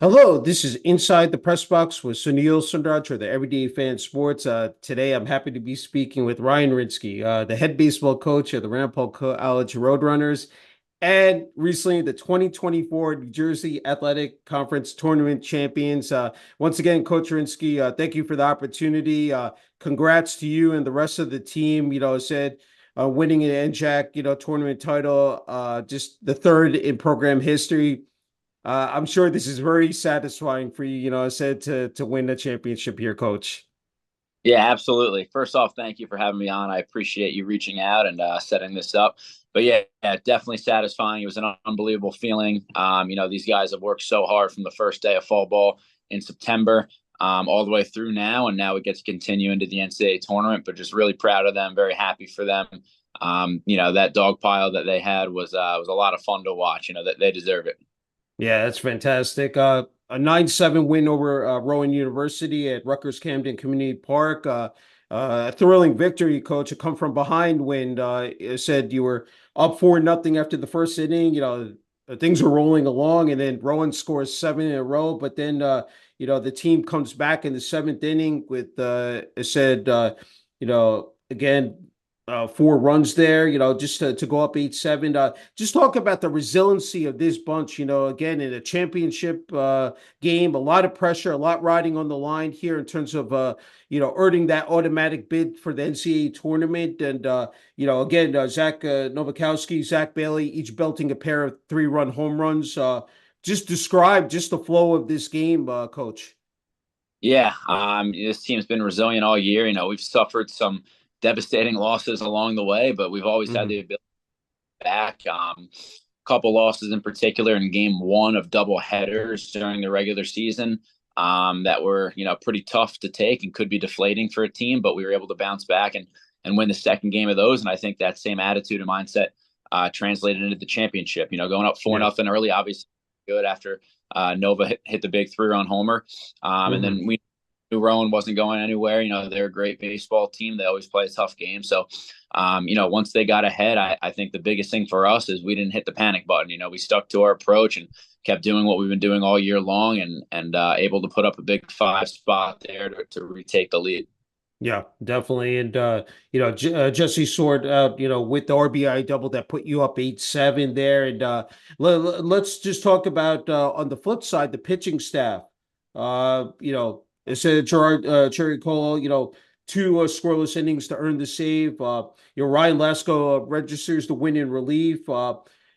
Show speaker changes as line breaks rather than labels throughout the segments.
Hello, this is Inside the Press Box with Sunil, Sunder, the Everyday Fan Sports. Today, I'm happy to be speaking with Ryan Rinsky, the head baseball coach of the Ramapo College Roadrunners, and recently the 2024 New Jersey Athletic Conference Tournament champions. Once again, Coach Rinsky, thank you for the opportunity. Congrats to you and the rest of the team. Winning an NJAC, tournament title, just the third in program history. I'm sure this is very satisfying for you, I said to win the championship here, coach.
Yeah, absolutely. First off, thank you for having me on. I appreciate you reaching out and setting this up. But yeah, definitely satisfying. It was an unbelievable feeling. These guys have worked so hard from the first day of fall ball in September all the way through now, and now we get to continue into the NCAA tournament. But just really proud of them, very happy for them. That dog pile that they had was a lot of fun to watch. That they deserve it.
Yeah, that's fantastic. A 9-7 win over Rowan University at Rutgers Camden Community Park. A thrilling victory, coach. A come from behind win. You said you were up 4-0 after the first inning. Things were rolling along, and then Rowan scores seven in a row. But then, the team comes back in the seventh inning with, it said, again, four runs there, just to go up 8-7. Just talk about the resiliency of this bunch, again, in a championship game, a lot of pressure, a lot riding on the line here in terms of, earning that automatic bid for the NCAA tournament. And, again, Zach Novakowski, Zach Bailey, each belting a pair of 3-run home runs. Just describe just the flow of this game, coach.
Yeah, this team's been resilient all year. We've suffered some devastating losses along the way, but we've always had
Hmm.
the ability back. Couple losses in particular in game one of double headers during the regular season that were pretty tough to take and could be deflating for a team, but we were able to bounce back and win the second game of those. And I think that same attitude and mindset translated into the championship. Going up 4-0 early, obviously good after Nova hit the big 3-run homer, and
Yeah.
then we knew Rowan wasn't going anywhere. They're a great baseball team. They always play a tough game. So, once they got ahead, I think the biggest thing for us is we didn't hit the panic button. We stuck to our approach and kept doing what we've been doing all year long and able to put up a big five spot there to retake the lead.
Yeah, definitely. And Jesse Sword with the RBI double that put you up 8-7 there. And let's just talk about on the flip side, the pitching staff. It's a Gerard Cherry Cole, two scoreless innings to earn the save. Ryan Lasco registers the win in relief.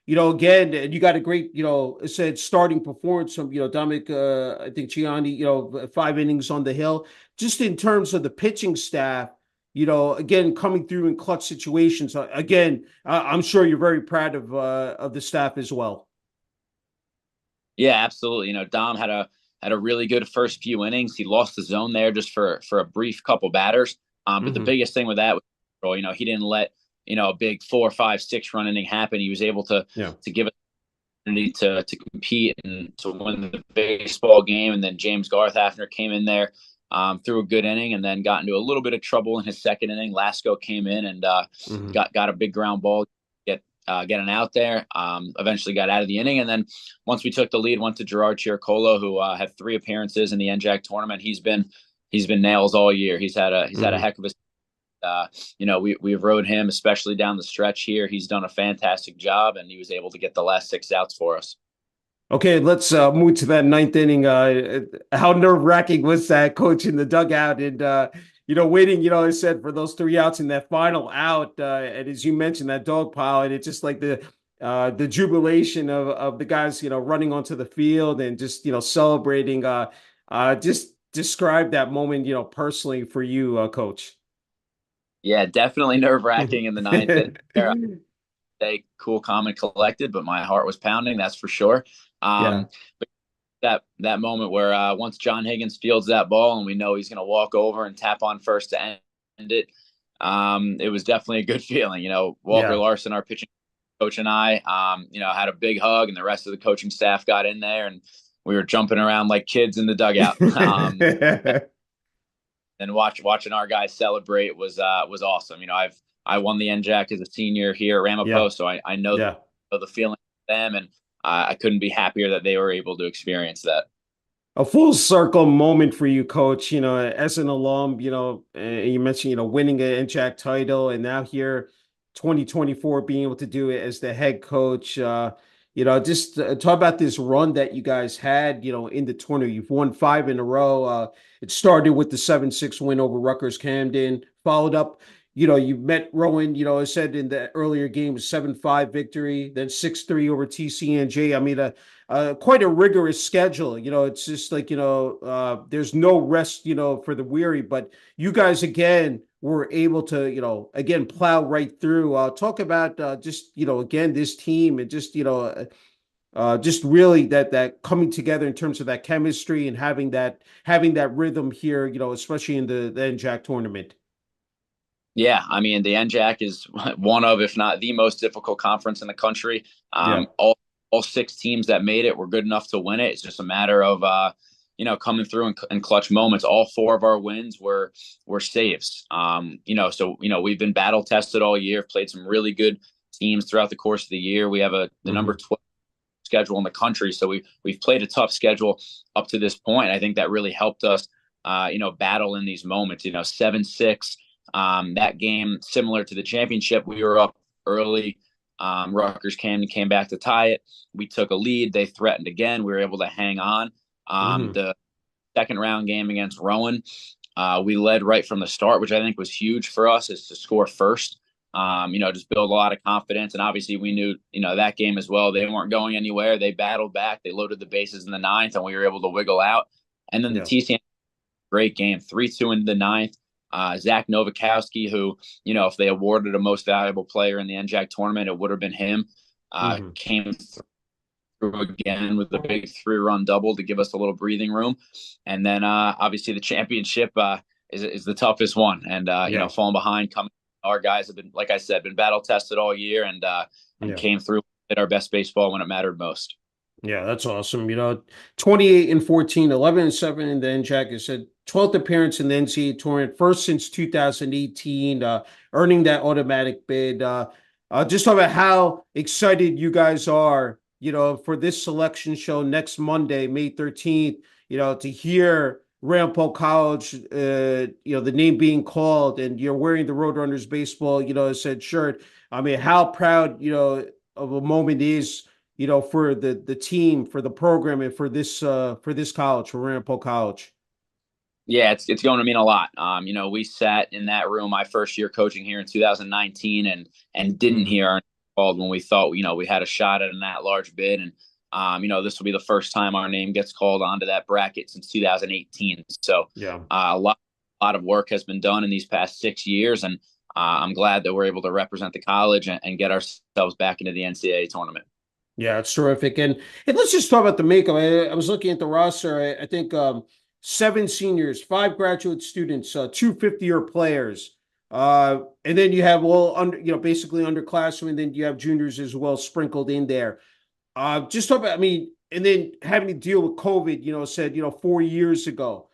Again, and you got a great, it said starting performance from, Dominic, I think Gianni, 5 innings on the hill. Just in terms of the pitching staff, again, coming through in clutch situations. Again, I'm sure you're very proud of the staff as well.
Yeah, absolutely. Dom had a really good first few innings. He lost the zone there just for a brief couple batters. But the
Hmm.
biggest thing with that was, he didn't let a big 4, 5, 6 run inning happen. He was able
Yeah.
to give us opportunity to compete and to win the baseball game. And then James Garth Hafner came in there, threw a good inning, and then got into a little bit of trouble in his second inning. Lasco came in and
Hmm.
got a big ground ball, getting out there. Eventually got out of the inning, and then once we took the lead, went to Gerard Chiarcolo, who had 3 appearances in the NJAC tournament. He's been nails all year. He's had a
Hmm.
heck of a we've rode him, especially down the stretch here. He's done a fantastic job, and he was able to get the last 6 outs for us.
Okay, let's move to that ninth inning. How nerve-wracking was that, coach, in the dugout? And waiting, I said for those 3 outs in that final out, and as you mentioned, that dog pile, and it's just like the jubilation of the guys, running onto the field and just celebrating. Just describe that moment, personally for you, coach.
Yeah, definitely nerve wracking in the ninth inning. Stay cool, calm, and collected, but my heart was pounding. That's for sure.
Yeah.
But that moment where once John Higgins fields that ball and we know he's going to walk over and tap on first to end it, it was definitely a good feeling. Walker
Yeah.
Larson, our pitching coach, and I, had a big hug, and the rest of the coaching staff got in there, and we were jumping around like kids in the dugout. And watching our guys celebrate was awesome. I won the NJAC as a senior here at
Yeah.
Ramapo, so I know
Yeah.
the feeling of them, and I couldn't be happier that they were able to experience that.
a full circle moment for you, coach. As an alum, you mentioned, winning an NJAC title, and now here, 2024, being able to do it as the head coach. Just talk about this run that you guys had, in the tournament. You've won five in a row. It started with the 7-6 win over Rutgers Camden, followed up. You met Rowan, I said in the earlier game, 7-5 victory, then 6-3 over TCNJ. I mean, quite a rigorous schedule. It's just like, there's no rest, for the weary, but you guys again were able to, again, plow right through. Talk about just, again, this team and just, just really that coming together in terms of that chemistry and having that rhythm here, especially in the NJAC tournament.
Yeah, I mean the NJAC is one of, if not the most difficult conference in the country.
Yeah.
All six teams that made it were good enough to win it. It's just a matter of coming through in clutch moments. All four of our wins were saves. So we've been battle tested all year. Played some really good teams throughout the course of the year. We have the number
Hmm.
12 schedule in the country, so we've played a tough schedule up to this point. I think that really helped us, battle in these moments. 7-6. That game, similar to the championship, we were up early. Rutgers came back to tie it. We took a lead. They threatened again. We were able to hang on.
Hmm.
The second round game against Rowan, we led right from the start, which I think was huge for us, is to score first. Just build a lot of confidence. And obviously, we knew, that game as well. They weren't going anywhere. They battled back. They loaded the bases in the ninth, and we were able to wiggle out. And then the
Yeah.
TCM, great game, 3-2 in the ninth. Zach Novikowski, who, if they awarded a most valuable player in the NJAC tournament, it would have been him.
Hmm.
Came through again with a big 3-run double to give us a little breathing room. And then obviously the championship is the toughest one. And,
Yeah.
falling behind, coming. Our guys have been, like I said, been battle tested all year and
Yeah.
came through at our best baseball when it mattered most.
Yeah, that's awesome. 28 and 14, 11 and 7 in the NJAC. You said 12th appearance in the NCAA tournament, first since 2018, earning that automatic bid. Just talk about how excited you guys are, for this selection show next Monday, May 13th, to hear Ramapo College, the name being called, and you're wearing the Roadrunners baseball, said shirt. I mean, how proud, of a moment is, for the team, for the program, and for this college, for Ramapo College.
Yeah, it's going to mean a lot. We sat in that room my first year coaching here in 2019 and didn't
Hmm.
hear our name called when we thought, we had a shot at an at-large bid. And this will be the first time our name gets called onto that bracket since 2018. So
Yeah.
a lot of work has been done in these past 6 years, and I'm glad that we're able to represent the college and get ourselves back into the NCAA tournament.
Yeah, it's terrific. And let's just talk about the makeup. I was looking at the roster. I think seven seniors, five graduate students, two 50-year players. And then you have all under, basically underclassmen, and then you have juniors as well sprinkled in there. Just talk about, I mean, and then having to deal with COVID, said, 4 years ago.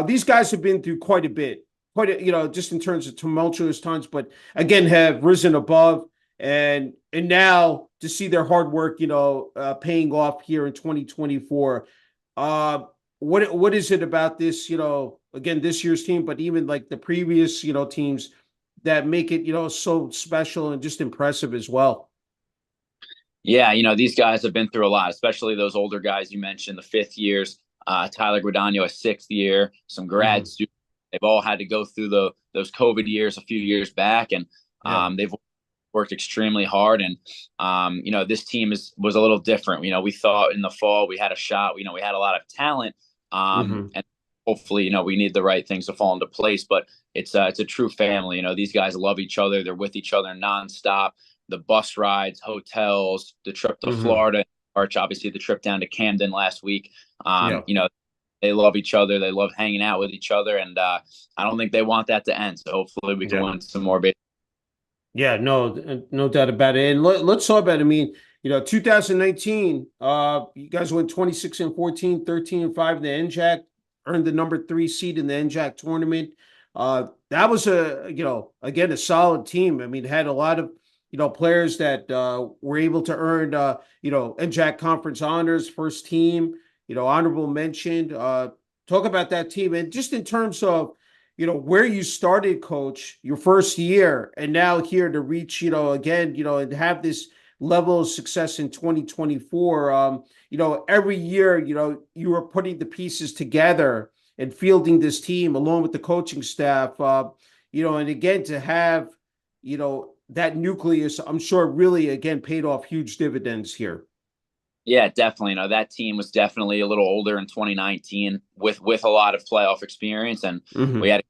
These guys have been through quite a bit, just in terms of tumultuous times, but again, have risen above, and now to see their hard work, paying off here in 2024. Uh, what is it about this, again, this year's team, but even like the previous, teams that make it, so special and just impressive as well?
Yeah, these guys have been through a lot, especially those older guys you mentioned, the fifth years. Tyler Guadagno, a sixth year, some grad
Hmm.
students. They've all had to go through those COVID years a few years back, and
Yeah.
they've worked extremely hard. And this team was a little different. We thought in the fall we had a shot. We had a lot of talent,
Hmm.
and hopefully, we need the right things to fall into place. But it's a true family. These guys love each other. They're with each other nonstop. The bus rides, hotels, the trip to
Hmm.
Florida, Arch, obviously the trip down to Camden last week.
Yeah.
They love each other. They love hanging out with each other, and I don't think they want that to end. So hopefully we can
Yeah.
win some more.
Yeah, no doubt about it. And let's talk about it. I mean, 2019, you guys went 26 and 14, 13 and 5 in the NJAC, earned the number 3 seed in the NJAC tournament. That was again, a solid team. I mean, had a lot of, players that were able to earn, NJAC conference honors, first team. honorable mention. Talk about that team and just in terms of, where you started, coach, your first year, and now here to reach, again, and have this level of success in 2024. Every year, you were putting the pieces together and fielding this team along with the coaching staff. And again, to have, that nucleus, I'm sure really, again, paid off huge dividends here.
Yeah, definitely. That team was definitely a little older in 2019 with a lot of playoff experience, and we
Hmm.
had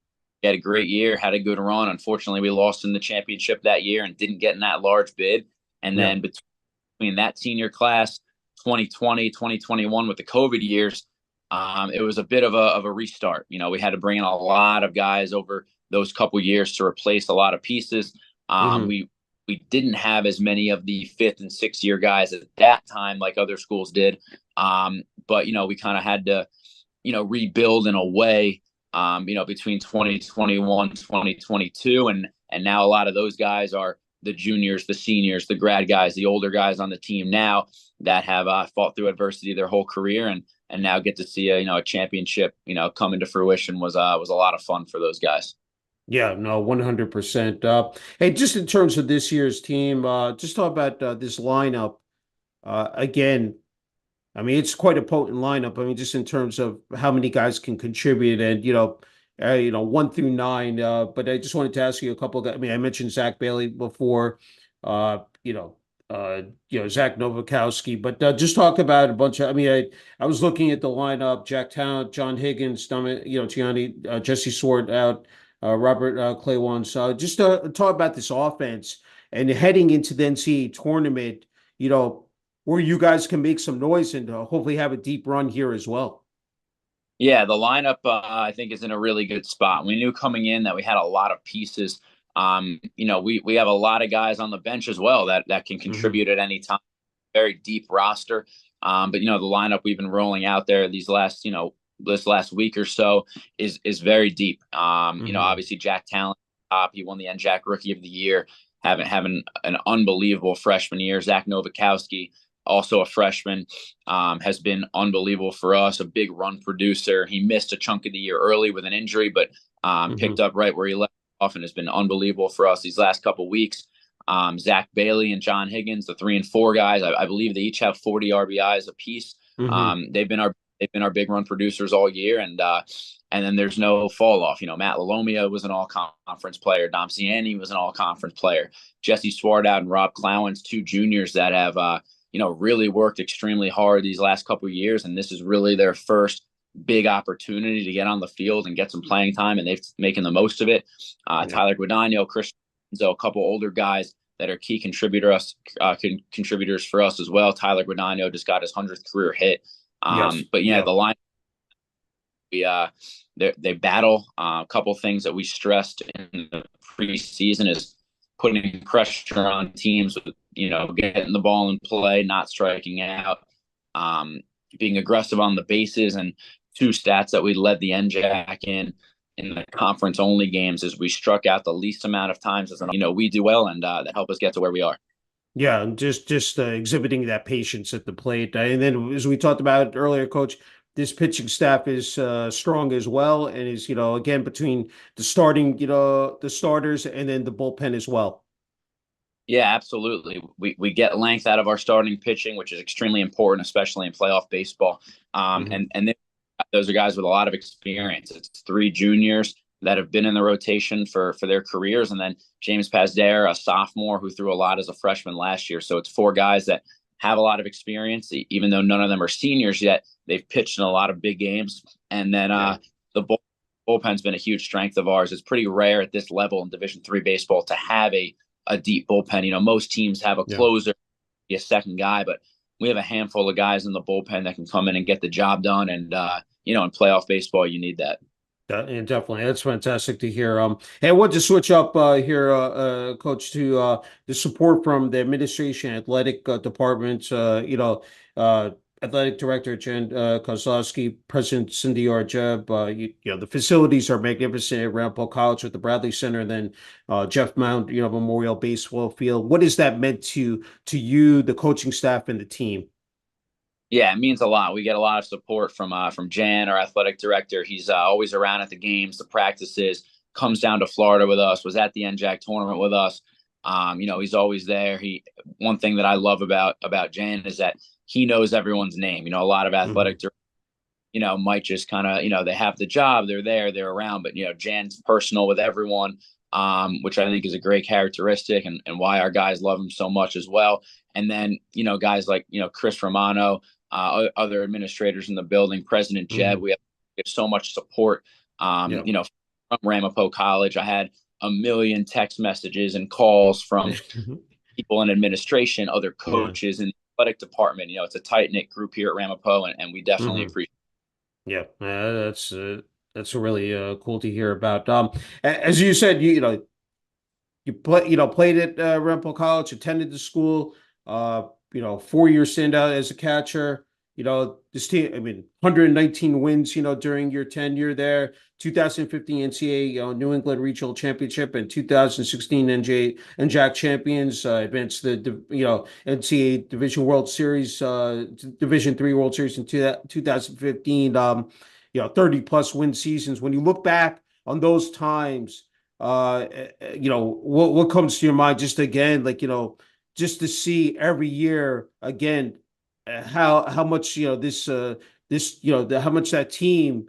a great year, had a good run. Unfortunately, we lost in the championship that year and didn't get in that large bid. And
Yeah.
then between that senior class, 2020, 2021, with the COVID years, it was a bit of a restart. We had to bring in a lot of guys over those couple years to replace a lot of pieces. Um,
Hmm.
we we didn't have as many of the fifth and sixth year guys at that time like other schools did. But we kind of had to rebuild in a way. Between 2021, 2022, and now a lot of those guys are the juniors, the seniors, the grad guys, the older guys on the team now that have fought through adversity their whole career and now get to see a championship come into fruition was a lot of fun for those guys.
Yeah, no, 100%. Hey, just in terms of this year's team, just talk about this lineup. Again, I mean, it's quite a potent lineup. I mean, just in terms of how many guys can contribute and, 1 through 9. But I just wanted to ask you a couple of guys. I mean, I mentioned Zach Bailey before, uh, you know, Zach Novakowski, but just talk about a bunch of, I mean, I was looking at the lineup, Jack Talent, John Higgins, Gianni, Jesse Swart out, Robert Claywon. So just talk about this offense and heading into the NCAA tournament, you know, where you guys can make some noise and hopefully have a deep run here as well.
Yeah, the lineup I think is in a really good spot. We knew coming in that we had a lot of pieces. We have a lot of guys on the bench as well that can
Hmm.
contribute at any time. Very deep roster. But the lineup we've been rolling out there this last week or so is very deep.
Hmm.
Obviously Jack Talent top. He won the NJAC Rookie of the Year, having an unbelievable freshman year. Zach Novakowski, also a freshman, has been unbelievable for us. A big run producer. He missed a chunk of the year early with an injury, but picked
Hmm.
up right where he left off and has been unbelievable for us these last couple weeks. Zach Bailey and John Higgins, the 3 and 4 guys. I believe they each have 40 RBIs apiece.
Hmm.
They've been our big run producers all year, and then there's no fall off. Matt Lalomia was an all conference player. Dom Ciani was an all conference player. Jesse Swartout and Rob Clowens, 2 juniors that have really worked extremely hard these last couple of years, and this is really their first big opportunity to get on the field and get some playing time, and they've making the most of it.
Yeah.
Tyler Guadagno, Christian, a couple older guys that are key contributors for us as well. Tyler Guadagno just got his 100th career hit.
Yes.
But yeah,
Yeah.
the line they battle. A couple things that we stressed in the preseason is putting pressure on teams with getting the ball in play, not striking out, um, being aggressive on the bases, and 2 stats that we led the NJAC in the conference only games is we struck out the least amount of times as we do well, and that helped us get to where we are.
Yeah, and just exhibiting that patience at the plate. And then, as we talked about earlier, Coach, this pitching staff is strong as well, and is again between the starting the starters and then the bullpen as well.
Yeah, absolutely. We get length out of our starting pitching, which is extremely important, especially in playoff baseball.
Hmm.
And those are guys with a lot of experience. It's 3 juniors that have been in the rotation for their careers, and then James Pazder, a sophomore who threw a lot as a freshman last year. So it's 4 guys that have a lot of experience, even though none of them are seniors yet. They've pitched in a lot of big games, and then
Yeah.
the bullpen's been a huge strength of ours. It's pretty rare at this level in Division III baseball to have a deep bullpen. Most teams have a
Yeah.
closer, a second guy, but we have a handful of guys in the bullpen that can come in and get the job done. And in playoff baseball, you need that.
Yeah, definitely. That's fantastic to hear. Hey, I want to switch up here, Coach, to the support from the administration, athletic departments. Uh, athletic director Jen Kozlowski, President Cindy Arjeb. The facilities are magnificent at Ramapo College with the Bradley Center, and then Jeff Mount, Memorial Baseball Field. What has that meant to you, the coaching staff, and the team?
Yeah, it means a lot. We get a lot of support from Jan, our athletic director. He's always around at the games, the practices, comes down to Florida with us, was at the NJAC tournament with us. He's always there. One thing that I love about Jan is that he knows everyone's name. A lot of
Hmm.
athletic might just kind of, they have the job, they're there, they're around, but Jan's personal with everyone, which I think is a great characteristic, and why our guys love him so much as well. And then, guys like, Chris Romano, other administrators in the building, President Jeb,
Hmm.
we have so much support,
Yeah.
from Ramapo College. I had a million text messages and calls from people in administration, other
Yeah.
coaches in the athletic department. It's a tight knit group here at Ramapo, and we definitely
Hmm.
appreciate.
Yeah, that's really cool to hear about. As you said, played at Ramapo College, attended the school. 4 year standout as a catcher. This team, I mean, 119 wins. During your tenure there. 2015 NCAA, New England Regional Championship, and 2016 NJAC champions. Advanced the NCAA Division World Series, Division Three World Series in 2015. 30 plus win seasons. When you look back on those times, what comes to your mind just again, like, just to see every year again, how much, how much that team,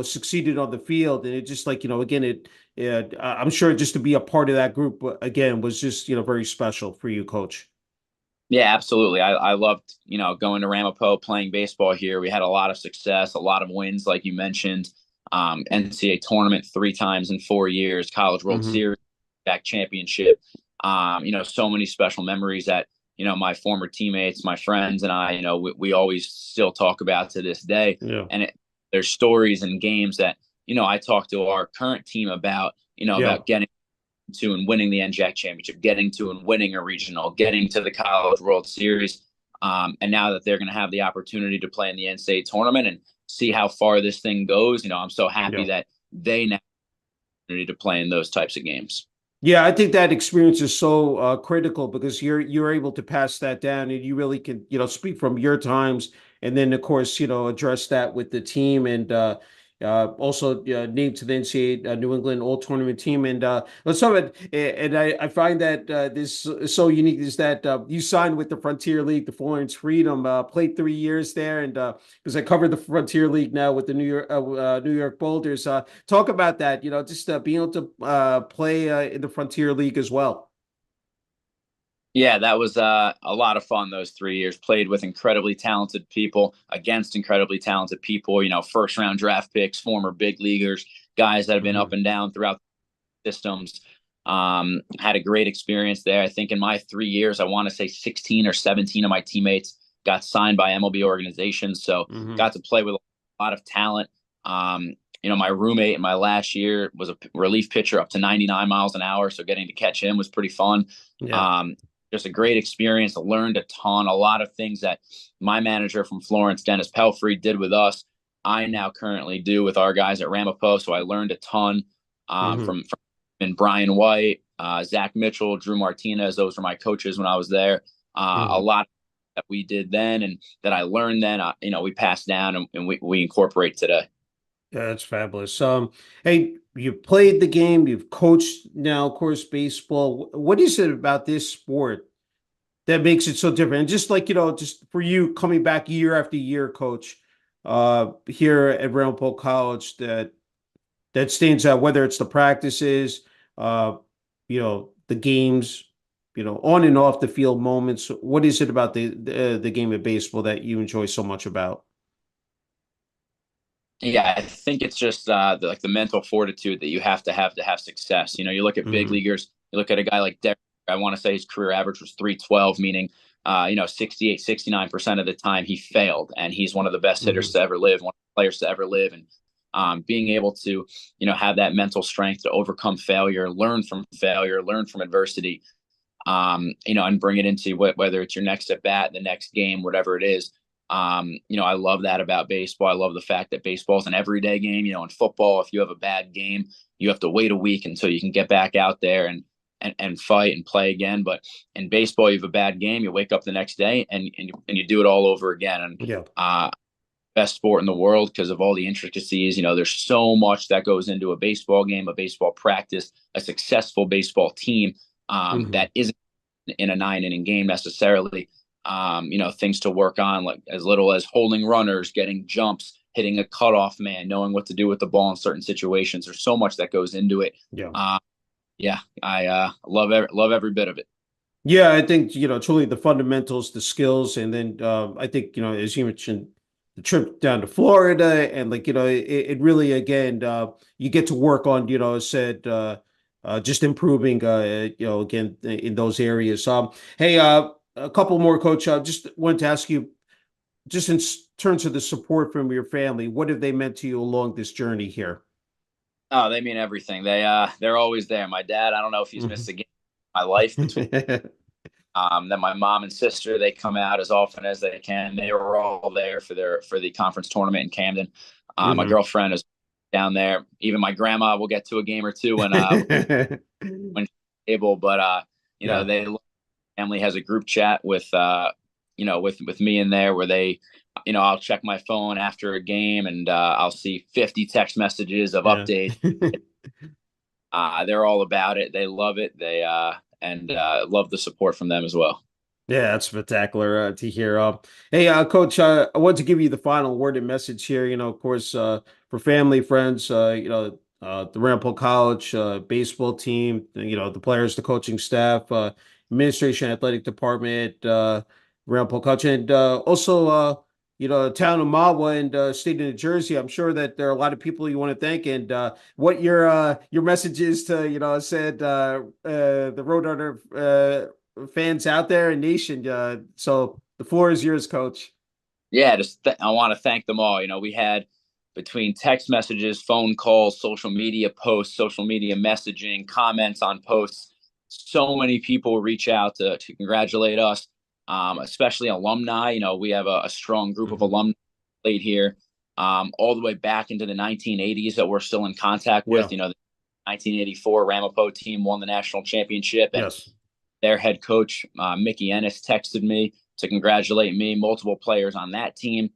succeeded on the field. And it just like, again, I'm sure just to be a part of that group again was just, very special for you, coach.
Yeah, absolutely. I loved, going to Ramapo, playing baseball here. We had a lot of success, a lot of wins, like you mentioned. NCAA tournament 3 times in 4 years, College World
Hmm.
Series, back championship. So many special memories that, my former teammates, my friends, and I, we always still talk about to this day.
Yeah.
And there's stories and games that, I talk to our current team about,
Yeah.
about getting to and winning the NJAC championship, getting to and winning a regional, getting to the College World Series. And now that they're going to have the opportunity to play in the NCAA tournament and see how far this thing goes, I'm so happy
Yeah.
that they now have the opportunity to play in those types of games.
Yeah, I think that experience is so critical because you're able to pass that down, and you really can, speak from your times, and then of course, address that with the team, and also named to the NCAA New England All Tournament team. And let's talk about, and I find that this is so unique is that you signed with the Frontier League, the Florence Freedom, played 3 years there, and because I covered the Frontier League now with the New York Boulders. Talk about that, just being able to play in the Frontier League as well.
Yeah, that was a lot of fun those 3 years. Played with incredibly talented people, against incredibly talented people, first round draft picks, former big leaguers, guys that have been up
Hmm.
and down throughout systems. Had a great experience there. I think in my 3 years, I want to say 16 or 17 of my teammates got signed by MLB organizations. So
Hmm.
got to play with a lot of talent. My roommate in my last year was a relief pitcher up to 99 miles an hour. So getting to catch him was pretty fun.
Yeah.
Um, just a great experience. I learned a ton, a lot of things that my manager from Florence, Dennis Pelfrey, did with us. I now currently do with our guys at Ramapo. So I learned a ton
Hmm.
from and Brian White, Zach Mitchell, Drew Martinez. Those were my coaches when I was there. A
Hmm.
lot that we did then and that I learned then, we passed down and we incorporate today.
Yeah, that's fabulous. Hey, you played the game, you've coached now, of course, baseball. What is it about this sport that makes it so different? And just like, just for you coming back year after year, coach, here at Ramapo College, that stands out, whether it's the practices, the games, on and off the field moments. What is it about the game of baseball that you enjoy so much about?
Yeah, I think it's just like the mental fortitude that you have to have success. You look at big
Hmm.
leaguers, you look at a guy like Derek, I want to say his career average was 312, meaning 68, 69% of the time he failed. And he's one of the best hitters
Hmm.
to ever live, one of the players to ever live. And being able to, have that mental strength to overcome failure, learn from adversity, and bring it into whether it's your next at bat, the next game, whatever it is. I love that about baseball. I love the fact that baseball is an everyday game. In football, if you have a bad game, you have to wait a week until you can get back out there and fight and play again. But in baseball, you have a bad game, you wake up the next day and you do it all over again. And
Yeah.
best sport in the world because of all the intricacies. There's so much that goes into a baseball game, a baseball practice, a successful baseball team
Hmm.
that isn't in a 9 inning game necessarily. Things to work on, like as little as holding runners, getting jumps, hitting a cutoff man, knowing what to do with the ball in certain situations. There's so much that goes into it.
Yeah.
Uh, yeah, I love every bit of it.
Yeah, I think, truly the fundamentals, the skills, and then I think, as you mentioned, the trip down to Florida and like, it really, again, you get to work on, as said, just improving, again, in those areas. Hey, a couple more, Coach. Just wanted to ask you, just in terms of the support from your family, what have they meant to you along this journey here?
Oh, they mean everything. They're always there. My dad, I don't know if he's missed a game in my life between then my mom and sister, they come out as often as they can. They were all there for the conference tournament in Camden. My
Hmm.
girlfriend is down there. Even my grandma will get to a game or two when she's able. But
Yeah,
they family has a group chat with with me in there where they I'll check my phone after a game and I'll see 50 text messages of
yeah.
updates. They're all about it. They love it. They and love the support from them as well.
Yeah, that's spectacular to hear. Hey, Coach, I want to give you the final word and message here. Of course, for family, friends, the Ramapo College baseball team, the players, the coaching staff, administration, athletic department, Ramapo College, and also, town of Mahwah and state of New Jersey. I'm sure that there are a lot of people you want to thank, and what your message is to, said the Roadrunner fans out there and nation. So the floor is yours, Coach.
Yeah, I want to thank them all. We had between text messages, phone calls, social media posts, social media messaging, comments on posts. So many people reach out to congratulate us, especially alumni. We have a strong group of
Hmm.
alumni played here all the way back into the 1980s that we're still in contact with.
Yeah.
The 1984 Ramapo team won the national championship, and
Yes.
their head coach, Mickey Ennis, texted me to congratulate me. Multiple players on that team.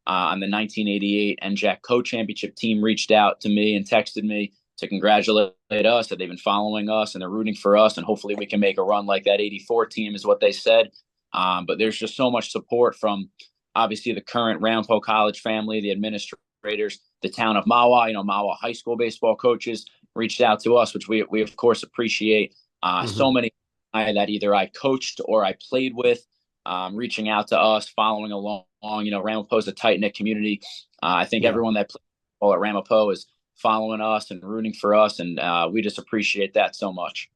On the 1988 NJAC co-championship team reached out to me and texted me to congratulate us, that they've been following us and they're rooting for us, and hopefully we can make a run like that 84 team is what they said. But there's just so much support from obviously the current Ramapo College family, the administrators, the town of Mahwah. Mahwah high school baseball coaches reached out to us, which we of course appreciate. So
Hmm.
many that either I coached or I played with, reaching out to us, following along. Ramapo is a tight knit community. I think
Yeah.
everyone that plays at Ramapo is following us and rooting for us, and we just appreciate that so much.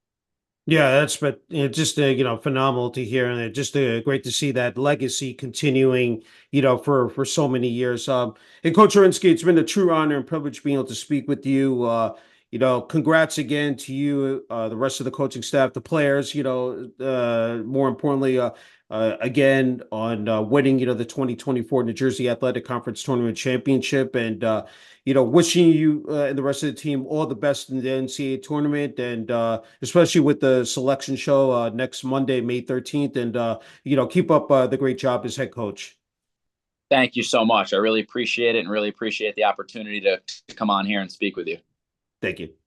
Yeah, that's but just phenomenal to hear, and just great to see that legacy continuing, for so many years. And Coach Rinsky, it's been a true honor and privilege being able to speak with you. Congrats again to you, the rest of the coaching staff, the players. More importantly, again on winning, the 2024 New Jersey Athletic Conference Tournament Championship, and wishing you and the rest of the team all the best in the NCAA tournament, and especially with the selection show next Monday, May 13th. And, keep up the great job as head coach.
Thank you so much. I really appreciate it and really appreciate the opportunity to come on here and speak with you.
Thank you.